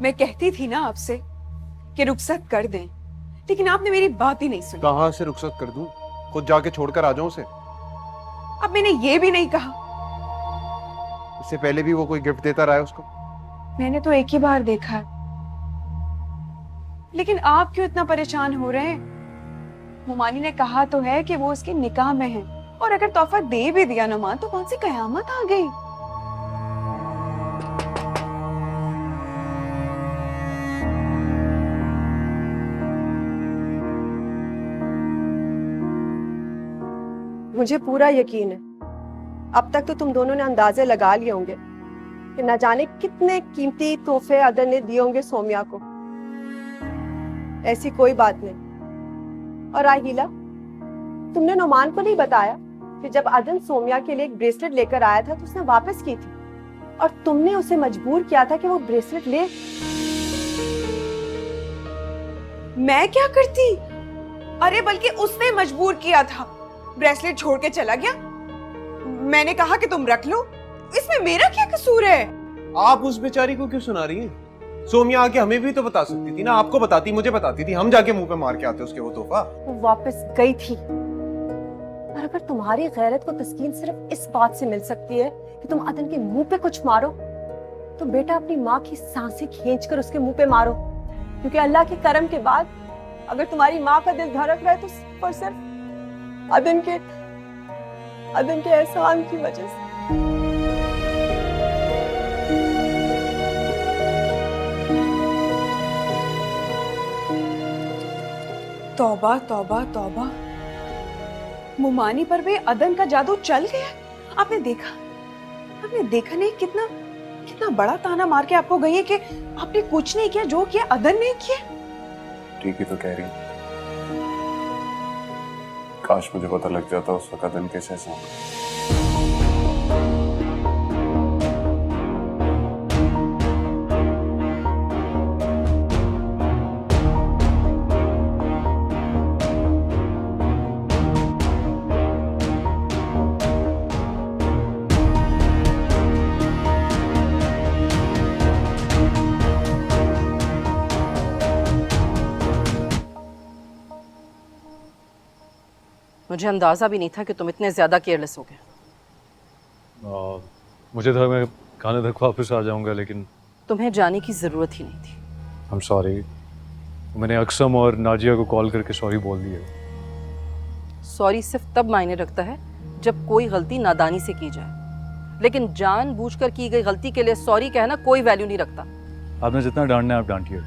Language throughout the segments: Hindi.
मैं कहती थी ना आपसे कि रुखसत कर दें, लेकिन आपने मेरी बात ही नहीं सुनी। कहाँ से रुखसत कर दूं? खुद जाके छोड़कर आ जाऊं उसे। अब मैंने ये भी नहीं कहा। इससे पहले भी वो कोई गिफ्ट देता रहा है उसको। मैंने तो एक ही बार देखा है, लेकिन आप क्यों इतना परेशान हो रहे हैं? मुमानी ने कहा तो है कि वो उसके निकाह में है, और अगर तोहफा दे भी दिया नुमान तो कौन सी कयामत आ गई। मुझे पूरा यकीन है अब तक तो तुम दोनों ने अंदाजे लगा लिए होंगे कि न जाने कितने कीमती तोहफे अदन ने दिए होंगे सोमिया को। ऐसी कोई बात नहीं। और राहीला, तुमने नुमान को नहीं बताया कि जब अदन सोमिया के लिए एक ब्रेसलेट लेकर आया था तो उसने वापस की थी, और तुमने उसे मजबूर किया था कि वो ब्रेसलेट ले। मैं क्या करती? अरे बल्कि उसने मजबूर किया था। ब्रेसलेट छोड़ के चला गया, मैंने कहा कि तुम रख लो, इसमें मेरा क्या कसूर है? आप उस बेचारी को क्यों सुना रही हैं? सोमिया आके हमें भी तो बता सकती थी ना। आपको बताती, मुझे बताती थी, हम जाके मुंह पे मार के आते उसके वो तोहफा। वो वापस गई थी, और अगर तुम्हारी गैरत को तस्कीन सिर्फ इस बात से मिल सकती है कि तुम अदन के मुंह पे कुछ मारो, तो बेटा अपनी माँ की सांसें खींचकर उसके मुंह पे मारो, क्योंकि अल्लाह के करम के बाद अगर तुम्हारी माँ का दिल धड़क रहा है तो सिर्फ और सिर्फ अदन के एहसान की वजह से। तौबा तौबा तौबा, मुमानी पर भी अदन का जादू चल गया। आपने देखा नहीं कितना कितना बड़ा ताना मार के आपको गई है कि आपने कुछ नहीं किया, जो किया अदन ने किया। ठीक ही तो कह रही है। काश मुझे पता लग जाता उस वक्त अदन कैसे ऐसा। मुझे अंदाजा भी नहीं था कि तुम इतने ज्यादा केयरलेस हो गए। मुझे था मैं खाने तक वापस आ जाऊंगा, लेकिन तुम्हें जाने की जरूरत ही नहीं थी। I am sorry. मैंने अक्सम और नाजिया को कॉल करके सॉरी बोल दिया। सॉरी सिर्फ तब मायने रखता है जब कोई गलती नादानी से की जाए, लेकिन जानबूझकर की गई गलती के लिए सॉरी कहना कोई वैल्यू नहीं रखता। आपने जितना डांटना है आप डांटिए,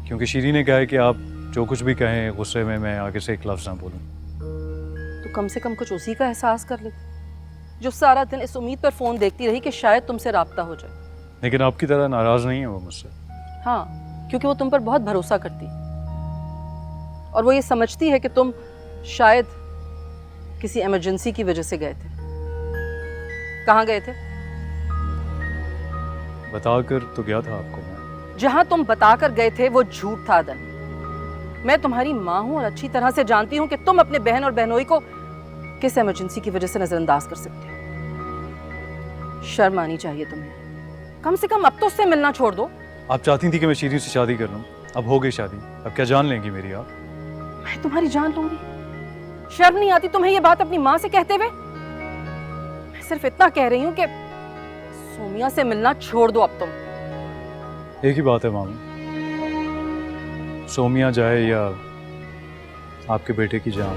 क्योंकि शीरी ने कहा है कि आप जो कुछ भी कहें गुस्से में मैं आगे से एक लफ्ज़ ना बोलूं। तो कम से कम कुछ उसी का एहसास कर लेती, जो सारा दिन इस उम्मीद पर फोन देखती रही कि शायद तुमसे राब्ता हो जाए। लेकिन आपकी तरह नाराज नहीं है वो मुझसे। हाँ, क्योंकि वो तुम पर बहुत भरोसा करती, और वो ये समझती है कि तुम शायद किसी इमरजेंसी की वजह से गए थे। कहाँ गए थे? बताकर तो गया था आपको मैं। जहां तुम बताकर गए थे वो झूठ था अदन। मैं तुम्हारी माँ हूं और अच्छी तरह से जानती हूं कि तुम अपने बहन और बहनोई को किस इमरजेंसी की वजह से नजरअंदाज कर सकते हो। शर्म आनी चाहिए तुम्हें। कम से कम अब तो उससे मिलना छोड़ दो। आप चाहती थी कि मैं शीरी से शादी कर लूं, अब हो गई शादी, अब क्या जान लेंगी मेरी आप? मैं तुम्हारी जान लूंगी? शर्म नहीं आती तुम्हें ये बात अपनी माँ से कहते हुए? मैं सिर्फ इतना कह रही हूँ कि सोमिया से मिलना छोड़ दो अब तुम। एक ही बात है मामू, सोमिया जाए या आपके बेटे की जान,